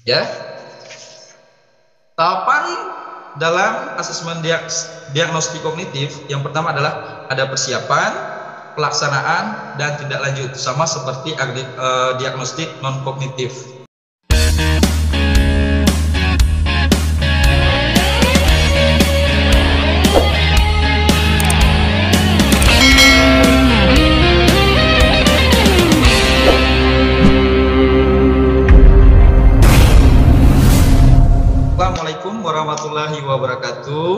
Ya, tahapan dalam asesmen diagnostik kognitif yang pertama adalah ada persiapan, pelaksanaan, dan tindak lanjut, sama seperti diagnostik non kognitif. Assalamualaikum warahmatullahi wabarakatuh.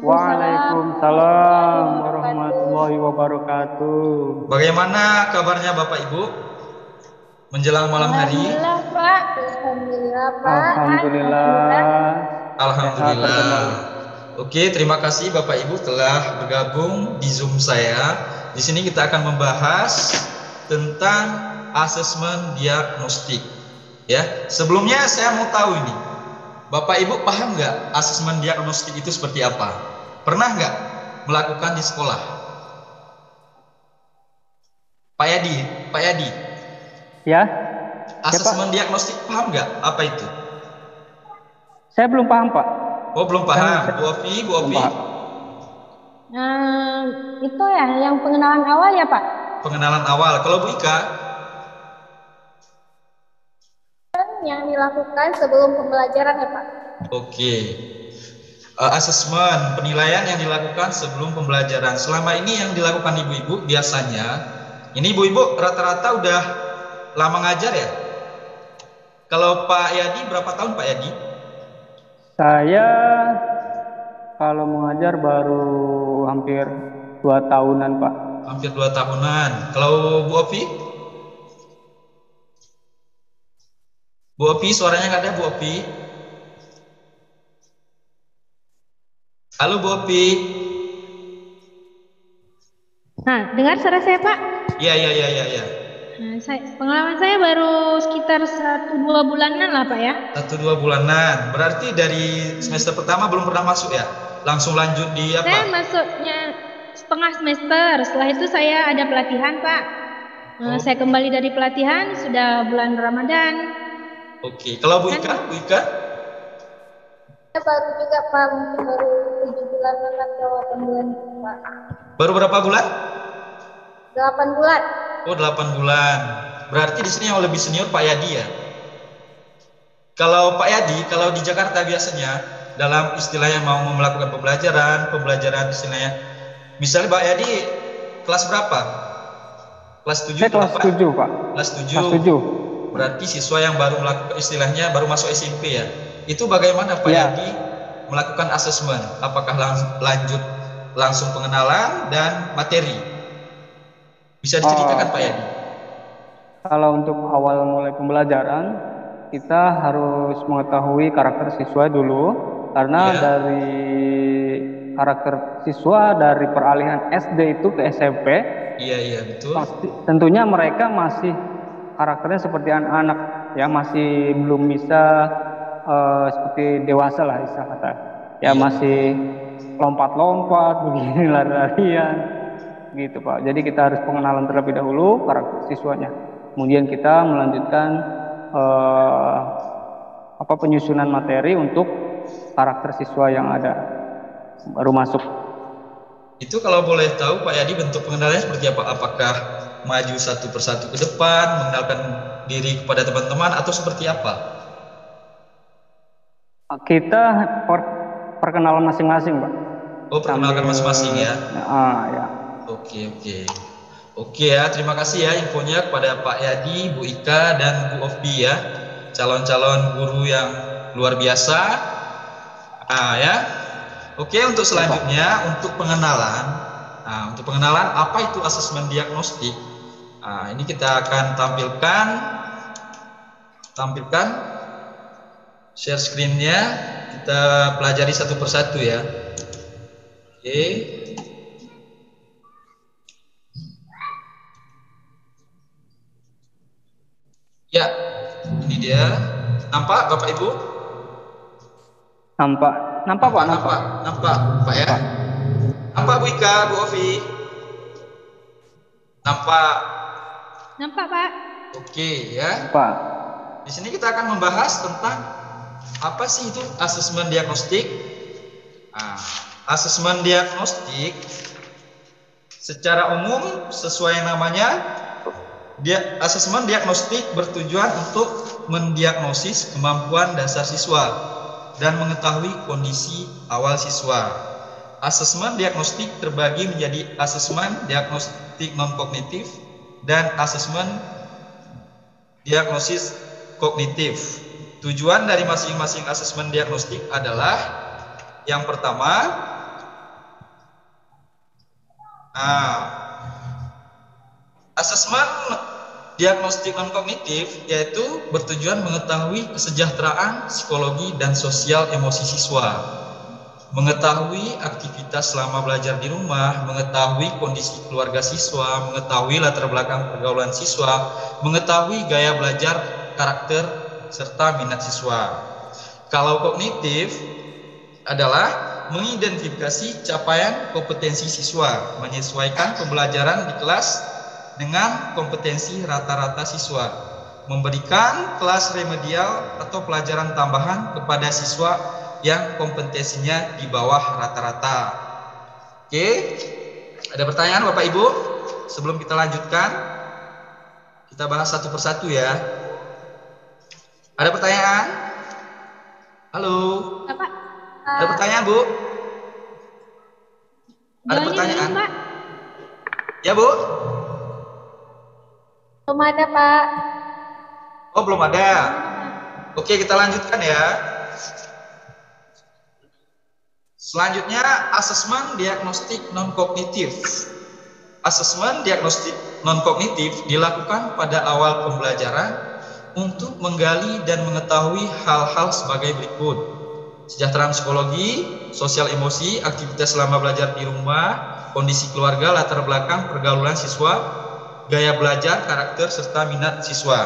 Waalaikumsalam warahmatullahi wabarakatuh. Bagaimana kabarnya Bapak Ibu menjelang malam hari? Alhamdulillah Pak. Alhamdulillah Pak. Alhamdulillah. Oke, terima kasih Bapak Ibu telah bergabung di Zoom saya. Di sini kita akan membahas tentang asesmen diagnostik. Ya, sebelumnya saya mau tahu ini, Bapak Ibu paham nggak asesmen diagnostik itu seperti apa? Pernah nggak melakukan di sekolah? Pak Yadi. Ya. Asesmen diagnostik paham nggak? Apa itu? Saya belum paham, Pak. Oh, belum paham. Bu Ovi. Itu ya, yang pengenalan awal ya Pak? Pengenalan awal. Kalau Bu Ika? Yang dilakukan sebelum pembelajaran ya Pak? Oke. Asesmen, penilaian yang dilakukan sebelum pembelajaran. Selama ini yang dilakukan ibu-ibu biasanya, ini ibu-ibu rata-rata udah lama ngajar ya? Kalau Pak Yadi, berapa tahun Pak Yadi? Saya kalau mengajar baru hampir 2 tahunan, Pak. Hampir 2 tahunan. Kalau Bu Ovi? Bu Ovi, suaranya nggak ada Bu Ovi. Halo Bu Ovi. Nah, dengar suara saya Pak? Iya. Pengalaman saya baru sekitar 1-2 bulanan lah Pak ya. 1-2 bulanan. Berarti dari semester pertama belum pernah masuk ya? Langsung lanjut di apa? Saya masuknya setengah semester. Setelah itu saya ada pelatihan Pak. Saya kembali dari pelatihan sudah bulan Ramadan. Oke. Kalau Bu Ika? Saya baru juga Pak, mungkin baru 7 bulanan atau 8 bulan Pak. Baru berapa bulan? 8 bulan. Oh, 8 bulan. Berarti di sini yang lebih senior Pak Yadi ya. Kalau Pak Yadi, kalau di Jakarta biasanya dalam istilahnya mau melakukan pembelajaran istilahnya. Misalnya Pak Yadi kelas berapa? Kelas 7? Saya kelas 7, Pak. Kelas 7. Kelas 7. Berarti siswa yang baru melakukan istilahnya baru masuk SMP ya. Itu bagaimana Pak Yadi melakukan asesmen? Apakah lanjut langsung pengenalan dan materi? Bisa diceritakan Pak Yadi? Kalau untuk awal mulai pembelajaran, kita harus mengetahui karakter siswa dulu, karena dari karakter siswa dari peralihan SD itu ke SMP. Iya betul. Tentunya mereka masih karakternya seperti anak-anak ya, masih belum bisa seperti dewasa lah istilah kata. Ya masih lompat-lompat begini, lari-larian gitu Pak. Jadi kita harus pengenalan terlebih dahulu karakter siswanya. Kemudian kita melanjutkan penyusunan materi untuk karakter siswa yang ada baru masuk. Itu kalau boleh tahu Pak Yadi, bentuk pengenalannya seperti apa? Apakah maju satu persatu ke depan, mengenalkan diri kepada teman-teman, atau seperti apa? Kita perkenalan masing-masing Pak. Oh, perkenalkan masing-masing ya? Ya. Oke ya, terima kasih ya infonya kepada Pak Yadi, Bu Ika, dan Bu Ofbi ya, calon-calon guru yang luar biasa. Oke, untuk selanjutnya untuk pengenalan. Untuk pengenalan apa itu asesmen diagnostik? Ini kita akan tampilkan share screen-nya. Kita pelajari satu persatu ya. Oke. Ya, ini dia. Nampak Bapak Ibu? Nampak Pak. Nampak ya. Nampak Bu Ika, Bu Ovi? Nampak Pak. Oke ya. Pak. Di di sini kita akan membahas tentang apa sih itu asesmen diagnostik. Nah, asesmen diagnostik secara umum sesuai namanya, asesmen diagnostik bertujuan untuk mendiagnosis kemampuan dasar siswa dan mengetahui kondisi awal siswa. Asesmen diagnostik terbagi menjadi asesmen diagnostik non-kognitif dan asesmen diagnosis kognitif. Tujuan dari masing-masing asesmen diagnostik adalah yang pertama, asesmen diagnostik non-kognitif yaitu bertujuan mengetahui kesejahteraan psikologi dan sosial emosi siswa, mengetahui aktivitas selama belajar di rumah, mengetahui kondisi keluarga siswa, mengetahui latar belakang pergaulan siswa, mengetahui gaya belajar, karakter, serta minat siswa. Kalau kognitif adalah mengidentifikasi capaian kompetensi siswa, menyesuaikan pembelajaran di kelas dengan kompetensi rata-rata siswa, memberikan kelas remedial atau pelajaran tambahan kepada siswa yang kompetensinya di bawah rata-rata. Oke, ada pertanyaan Bapak Ibu? Sebelum kita lanjutkan, kita bahas satu persatu ya. Ada pertanyaan? Halo? Pak. Ada pertanyaan Bu? Ada pertanyaan? Pak. Ya Bu? Belum ada, Pak. Oh, belum ada. Oke, kita lanjutkan ya. Selanjutnya, asesmen diagnostik non-kognitif. Asesmen diagnostik non-kognitif dilakukan pada awal pembelajaran untuk menggali dan mengetahui hal-hal sebagai berikut: kesejahteraan psikologi, sosial emosi, aktivitas selama belajar di rumah, kondisi keluarga, latar belakang pergaulan siswa, gaya belajar, karakter, serta minat siswa.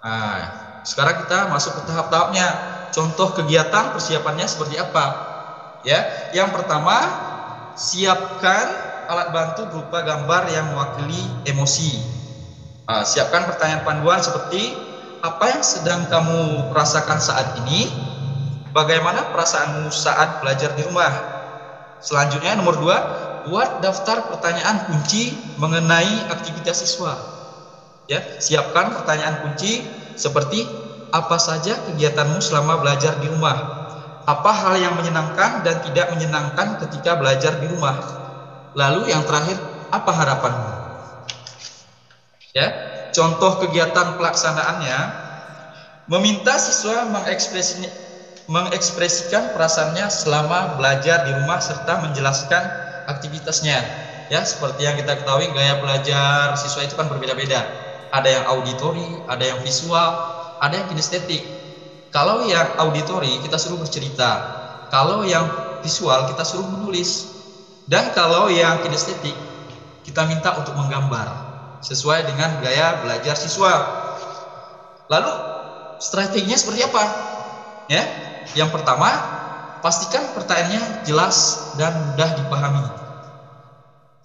Nah, sekarang kita masuk ke tahap-tahapnya. Contoh kegiatan persiapannya seperti apa? Ya, yang pertama, siapkan alat bantu berupa gambar yang mewakili emosi. Nah, siapkan pertanyaan panduan seperti apa yang sedang kamu rasakan saat ini, bagaimana perasaanmu saat belajar di rumah. Selanjutnya nomor 2, buat daftar pertanyaan kunci mengenai aktivitas siswa. Ya, siapkan pertanyaan kunci seperti apa saja kegiatanmu selama belajar di rumah. Apa hal yang menyenangkan dan tidak menyenangkan ketika belajar di rumah? Lalu yang terakhir, apa harapanmu? Ya, contoh kegiatan pelaksanaannya, meminta siswa mengekspresikan perasaannya selama belajar di rumah serta menjelaskan aktivitasnya. Ya, seperti yang kita ketahui, gaya belajar siswa itu kan berbeda-beda. Ada yang auditori, ada yang visual, ada yang kinestetik. Kalau yang auditori kita suruh bercerita, kalau yang visual kita suruh menulis, dan kalau yang kinestetik kita minta untuk menggambar sesuai dengan gaya belajar siswa. Lalu strateginya seperti apa? Ya, yang pertama, pastikan pertanyaannya jelas dan mudah dipahami.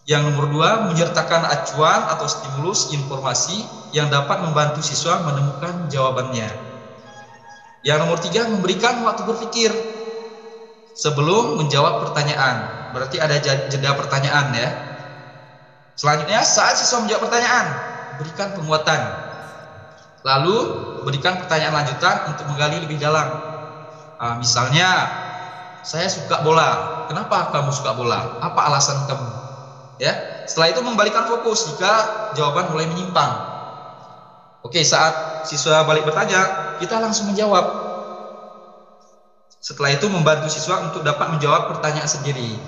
Yang nomor 2, menyertakan acuan atau stimulus informasi yang dapat membantu siswa menemukan jawabannya. Yang nomor 3, memberikan waktu berpikir sebelum menjawab pertanyaan. Berarti ada jeda pertanyaan ya. Selanjutnya, saat siswa menjawab pertanyaan, berikan penguatan. Lalu, berikan pertanyaan lanjutan untuk menggali lebih dalam. Misalnya, saya suka bola. Kenapa kamu suka bola? Apa alasan kamu? Ya. Setelah itu membalikan fokus jika jawaban mulai menyimpang. Oke, saat siswa balik bertanya, kita langsung menjawab. Setelah itu membantu siswa untuk dapat menjawab pertanyaan sendiri.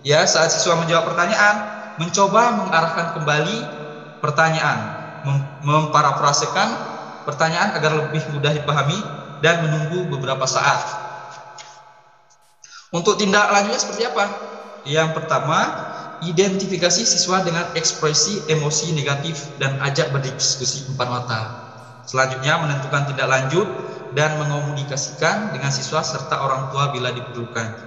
Ya, saat siswa menjawab pertanyaan, mencoba mengarahkan kembali pertanyaan, memparafrasekan pertanyaan agar lebih mudah dipahami dan menunggu beberapa saat. Untuk tindak lanjutnya seperti apa? Yang pertama, identifikasi siswa dengan ekspresi emosi negatif dan ajak berdiskusi empat mata. Selanjutnya, menentukan tindak lanjut dan mengomunikasikan dengan siswa serta orang tua bila diperlukan.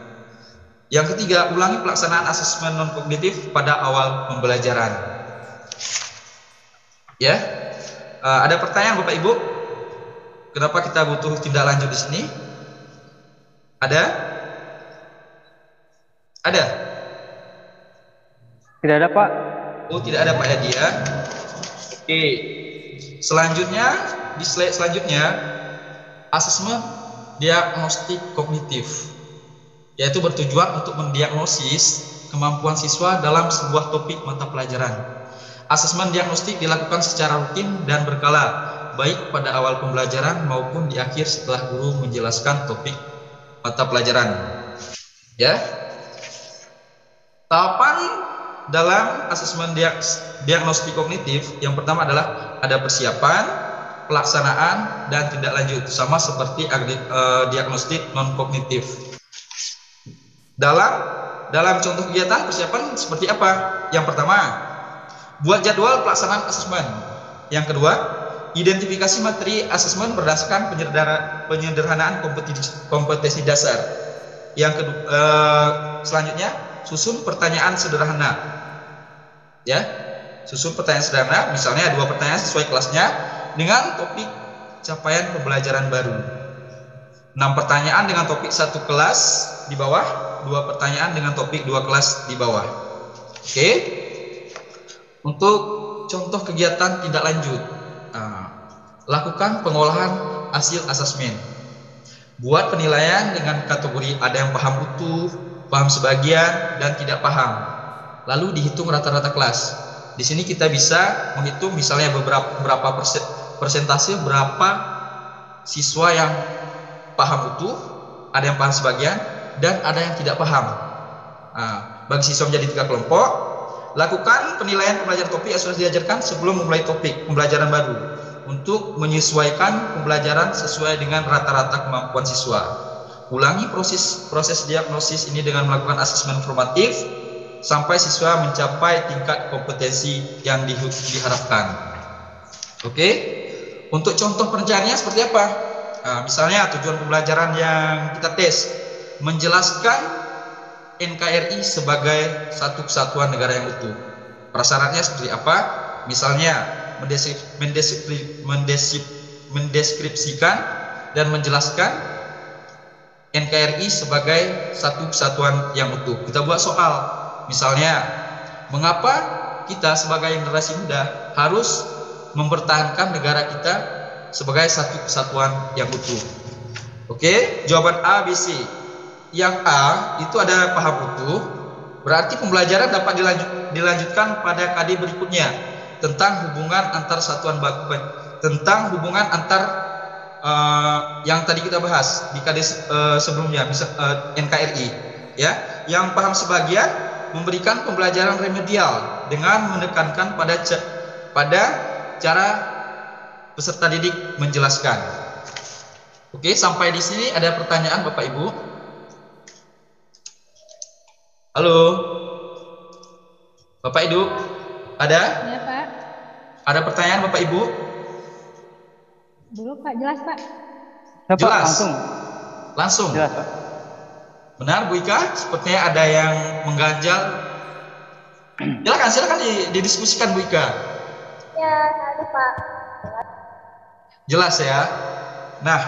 Yang ketiga, ulangi pelaksanaan asesmen non-kognitif pada awal pembelajaran. Ya, ada pertanyaan Bapak Ibu? Kenapa kita butuh tindak lanjut di sini? Ada? Ada? Tidak ada, Pak. Oh, tidak ada Pak ya dia. Oke. Selanjutnya, di slide selanjutnya, asesmen diagnostik kognitif, yaitu bertujuan untuk mendiagnosis kemampuan siswa dalam sebuah topik mata pelajaran. Asesmen diagnostik dilakukan secara rutin dan berkala, baik pada awal pembelajaran maupun di akhir setelah guru menjelaskan topik mata pelajaran. Ya. Tahapan dalam asesmen diagnostik kognitif yang pertama adalah ada persiapan, pelaksanaan, dan tindak lanjut, sama seperti diagnostik non kognitif. Dalam contoh kegiatan persiapan seperti apa? Yang pertama, buat jadwal pelaksanaan asesmen. Yang kedua, identifikasi materi asesmen berdasarkan penyederhanaan kompetensi dasar. Yang kedua, selanjutnya, susun pertanyaan sederhana. Ya, susun pertanyaan sederhana, misalnya 2 pertanyaan sesuai kelasnya dengan topik capaian pembelajaran baru. 6 pertanyaan dengan topik 1 kelas di bawah, 2 pertanyaan dengan topik 2 kelas di bawah. Oke. Untuk contoh kegiatan tindak lanjut, lakukan pengolahan hasil asesmen. Buat penilaian dengan kategori ada yang paham utuh, paham sebagian, dan tidak paham. Lalu dihitung rata-rata kelas. Di sini kita bisa menghitung misalnya berapa persentase berapa siswa yang paham utuh, ada yang paham sebagian, dan ada yang tidak paham. Bagi siswa menjadi 3 kelompok. Lakukan penilaian pembelajaran topik yang sudah diajarkan sebelum memulai topik pembelajaran baru untuk menyesuaikan pembelajaran sesuai dengan rata-rata kemampuan siswa. Ulangi proses diagnosis ini dengan melakukan asesmen formatif sampai siswa mencapai tingkat kompetensi yang diharapkan. Oke. Untuk contoh perencananya seperti apa? Misalnya tujuan pembelajaran yang kita tes, menjelaskan NKRI sebagai satu kesatuan negara yang utuh. Prasyaratnya seperti apa? Misalnya mendeskripsikan dan menjelaskan NKRI sebagai satu kesatuan yang utuh. Kita buat soal, misalnya, mengapa kita sebagai generasi muda harus mempertahankan negara kita sebagai satu kesatuan yang utuh? Oke, jawaban A, B, C. Yang A itu ada paham utuh, berarti pembelajaran dapat dilanjutkan pada KD berikutnya tentang hubungan antar satuan tentang hubungan antar yang tadi kita bahas di KD sebelumnya, NKRI. Ya, yang paham sebagian memberikan pembelajaran remedial dengan menekankan pada cara peserta didik menjelaskan. Oke, sampai di sini ada pertanyaan Bapak Ibu? Halo, Bapak Ibu, ada? Ya, Pak. Ada pertanyaan Bapak Ibu? Belum, Pak. Jelas, Pak. Ya, Pak, Jelas. Langsung. Jelas, Pak. Benar, Bu Ika? Sepertinya ada yang mengganjal. Silakan didiskusikan, Bu Ika. Ya, ada, Pak. Jelas ya. Nah,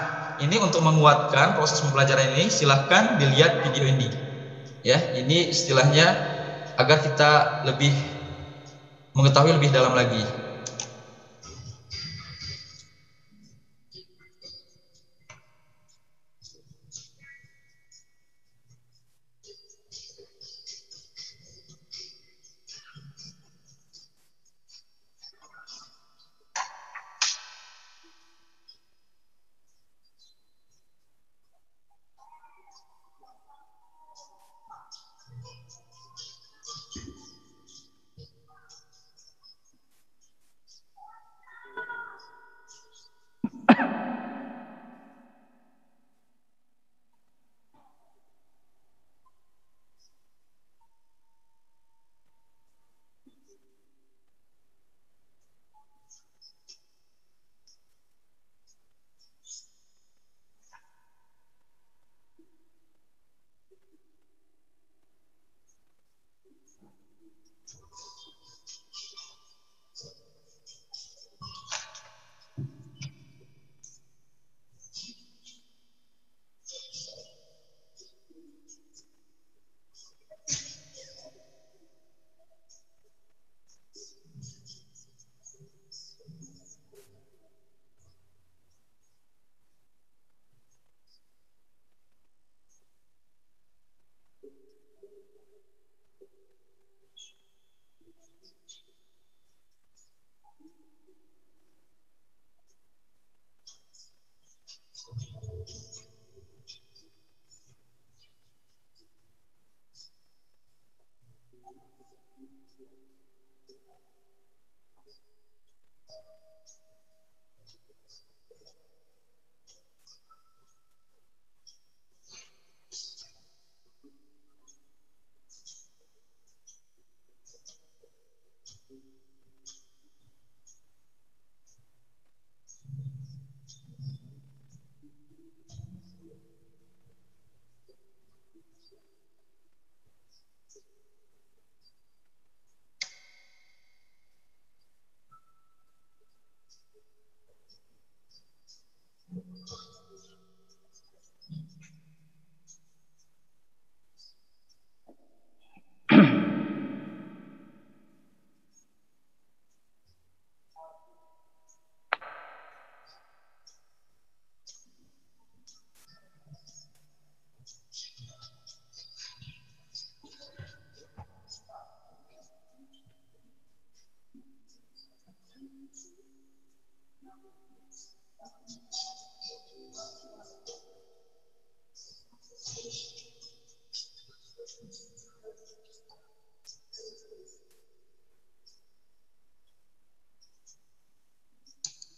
ini untuk menguatkan proses pembelajaran ini, silahkan dilihat video ini. Ya, ini istilahnya agar kita lebih mengetahui lebih dalam lagi.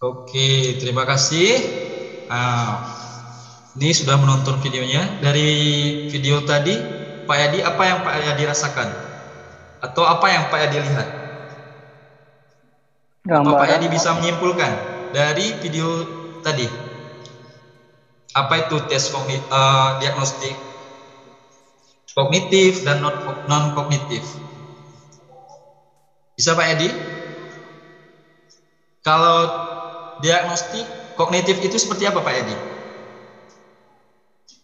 Oke, terima kasih. Ini sudah menonton videonya. Dari video tadi, Pak Yadi, apa yang Pak Yadi rasakan? Atau apa yang Pak Yadi lihat? Apa Pak Yadi bisa menyimpulkan dari video tadi? Apa itu tes diagnostik kognitif dan non kognitif? Bisa Pak Yadi? Kalau diagnostik kognitif itu seperti apa Pak Yadi?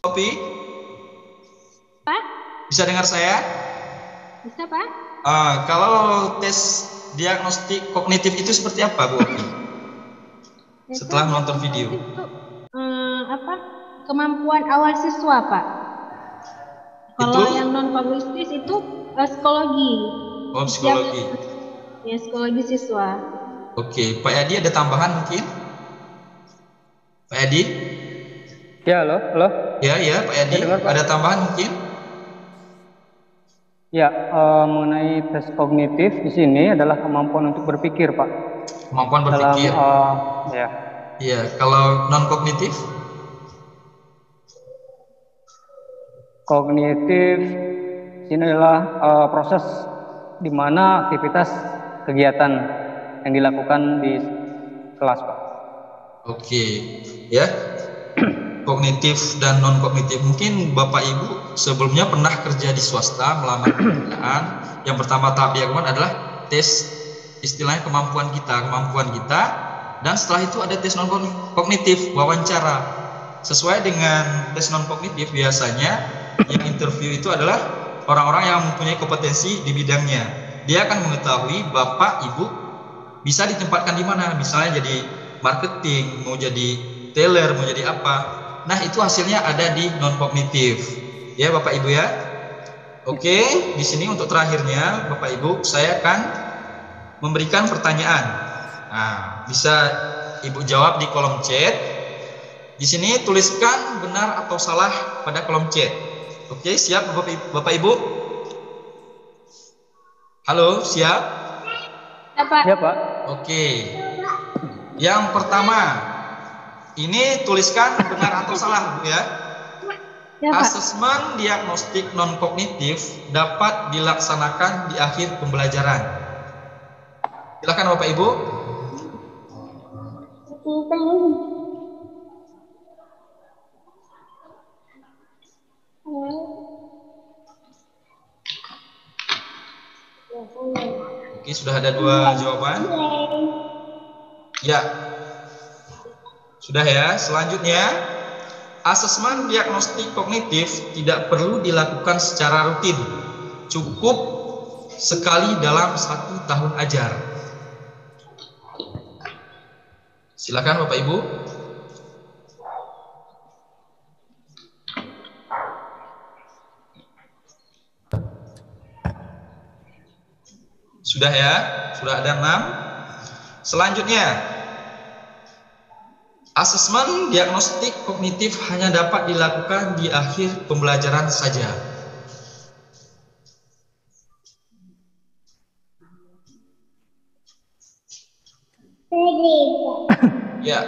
Kopi? Pak? Bisa dengar saya? Bisa Pak? Kalau tes diagnostik kognitif itu seperti apa Bu Opi? Setelah menonton video. Itu, kemampuan awal siswa Pak. Kalau yang non kognitif itu psikologi. Oh, psikologi. Ya, psikologi siswa. Oke, Pak Yadi ada tambahan mungkin? Pak Yadi? Ya, halo. Ya, Pak Yadi. Ada tambahan mungkin? Ya, mengenai tes kognitif di sini adalah kemampuan untuk berpikir, Pak. Kemampuan berpikir. Ya. Iya, kalau non kognitif? Kognitif ini adalah proses di mana aktivitas kegiatan yang dilakukan di kelas, Pak. Oke, ya. Kognitif dan non kognitif. Mungkin Bapak Ibu sebelumnya pernah kerja di swasta melamar pekerjaan. Yang pertama tahap diakukan adalah tes istilahnya kemampuan kita, dan setelah itu ada tes non kognitif, wawancara. Sesuai dengan tes non kognitif biasanya yang interview itu adalah orang-orang yang mempunyai kompetensi di bidangnya. Dia akan mengetahui Bapak Ibu bisa ditempatkan di mana, misalnya jadi marketing, mau jadi teller, mau jadi apa. Nah, itu hasilnya ada di non kognitif. Ya, Bapak Ibu ya. Oke, di sini untuk terakhirnya Bapak Ibu, saya akan memberikan pertanyaan. Nah, bisa Ibu jawab di kolom chat. Di sini tuliskan benar atau salah pada kolom chat. Oke, siap Bapak Ibu? Halo, siap? Ya, Pak. Oke. Yang pertama, ini tuliskan benar atau salah, Bu ya. Ya, asesmen diagnostik non kognitif dapat dilaksanakan di akhir pembelajaran. Silakan Bapak Ibu. Oke, sudah ada 2 jawaban. Ya. Sudah ya. Selanjutnya, asesmen diagnostik kognitif tidak perlu dilakukan secara rutin. Cukup sekali dalam 1 tahun ajar. Silakan Bapak Ibu. Sudah ya? Sudah ada 6. Selanjutnya, asesmen diagnostik kognitif hanya dapat dilakukan di akhir pembelajaran saja. Ya,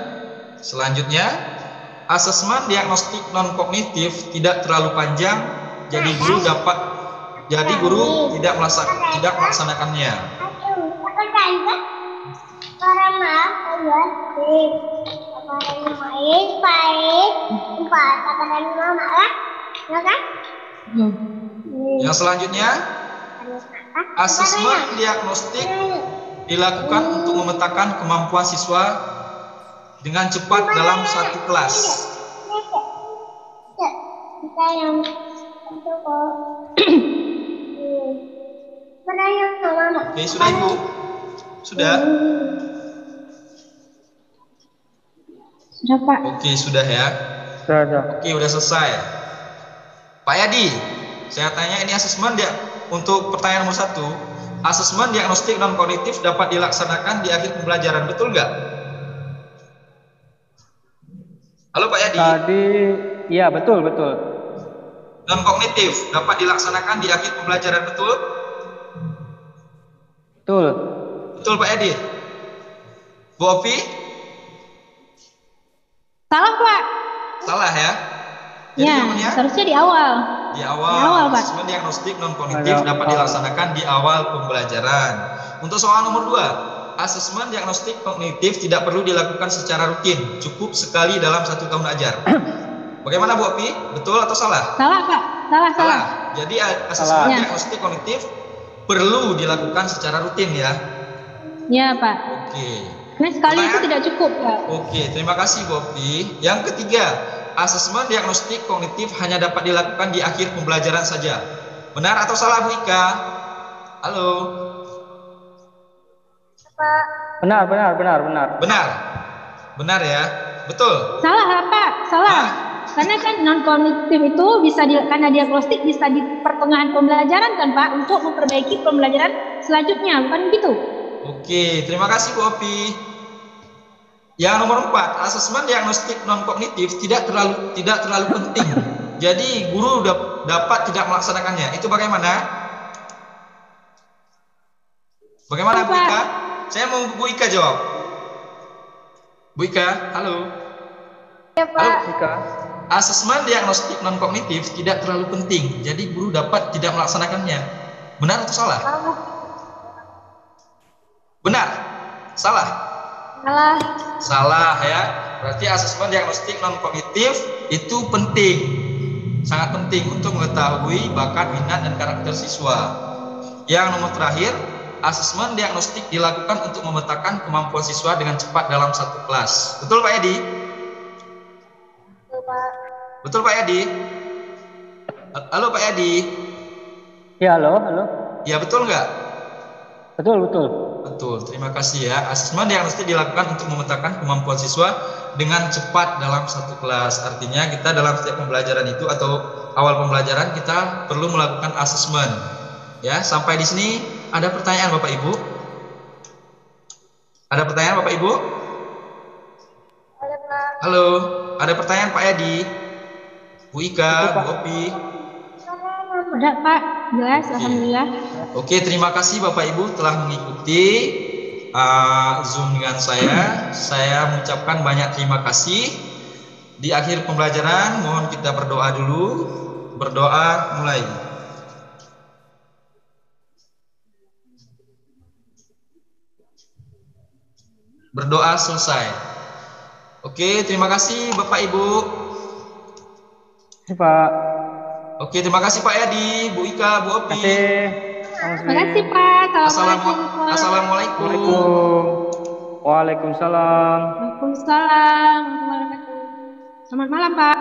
selanjutnya, asesmen diagnostik non kognitif tidak terlalu panjang, jadi guru tidak melaksanakannya. Yang selanjutnya, asesmen diagnostik dilakukan untuk memetakan kemampuan siswa dengan cepat dalam 1 kelas. Oke, sudah Ibu? Sudah? Sudah Pak. Oke, sudah ya? Sudah. Oke, udah selesai. Pak Yadi, saya tanya ini asesmen dia untuk pertanyaan nomor 1. Asesmen diagnostik non kognitif dapat dilaksanakan di akhir pembelajaran, betul nggak? Halo Pak Yadi. Tadi, iya betul. Non kognitif dapat dilaksanakan di akhir pembelajaran, betul? Betul. Betul Pak Yadi. Bu Opi? Salah, Pak. Salah ya. Jadi Ya, jawabannya seharusnya di awal. di Di awal, awal. Pak. Asesmen diagnostik non kognitif Ada dapat awal. dilaksanakan di awal pembelajaran. Untuk soal nomor 2, asesmen diagnostik kognitif tidak perlu dilakukan secara rutin, cukup sekali dalam 1 tahun ajar. Bagaimana Bu Opi? Betul atau salah? Salah, Pak. Salah. Salah. Jadi asesmen Salah. Ya. diagnostik kognitif perlu dilakukan secara rutin ya. Ya, Pak. Oke. Karena sekali itu Pertanyaan? tidak cukup, Pak. Oke, terima kasih Bu Opi. Yang ketiga, asesmen diagnostik kognitif hanya dapat dilakukan di akhir pembelajaran saja. Benar atau salah Bu Ika? Halo. Benar. Benar. Benar ya. Betul. Salah, Pak. Salah. Hah? Karena kan non kognitif itu bisa karena diagnostik bisa di pertengahan pembelajaran kan, Pak, untuk memperbaiki pembelajaran selanjutnya, bukan begitu? Oke, terima kasih Bu Opi. Yang nomor 4, asesmen diagnostik non kognitif tidak terlalu penting. Jadi guru dapat tidak melaksanakannya. Itu bagaimana? Bagaimana Bu Pak. Ika? Saya mau Bu Ika jawab. Bu Ika, halo. Ya, Halo. Pak. Ika. Asesmen diagnostik non kognitif tidak terlalu penting. Jadi guru dapat tidak melaksanakannya. Benar atau salah? Benar. Salah. Salah. Salah ya. Berarti asesmen diagnostik non kognitif itu penting. Sangat penting untuk mengetahui bakat, minat, dan karakter siswa. Yang nomor terakhir, asesmen diagnostik dilakukan untuk memetakan kemampuan siswa dengan cepat dalam 1 kelas. Betul Pak Edi? Betul Pak Edi? Halo Pak Edi? Ya, halo. Ya betul nggak? Betul. Betul, terima kasih ya. Asesmen diagnostik dilakukan untuk memetakan kemampuan siswa dengan cepat dalam 1 kelas. Artinya kita dalam setiap pembelajaran itu atau awal pembelajaran kita perlu melakukan asesmen. Ya, sampai di sini ada pertanyaan Bapak Ibu? Ada pertanyaan Bapak Ibu? Halo, ada pertanyaan Pak Edi? Bu Ika, Bu Opi? Udah, Pak. Jelas, alhamdulillah. Oke, terima kasih Bapak Ibu telah mengikuti Zoom dengan saya. Saya mengucapkan banyak terima kasih. Di akhir pembelajaran, mohon kita berdoa dulu. Berdoa mulai. Berdoa selesai. Oke, terima kasih Bapak Ibu. Terima Pak. Oke, terima kasih Pak Edi, Bu Ika, Bu Opi. Terima kasih, Pak. Assalamualaikum. Assalamualaikum. Waalaikumsalam. Waalaikumsalam. Selamat malam, Pak.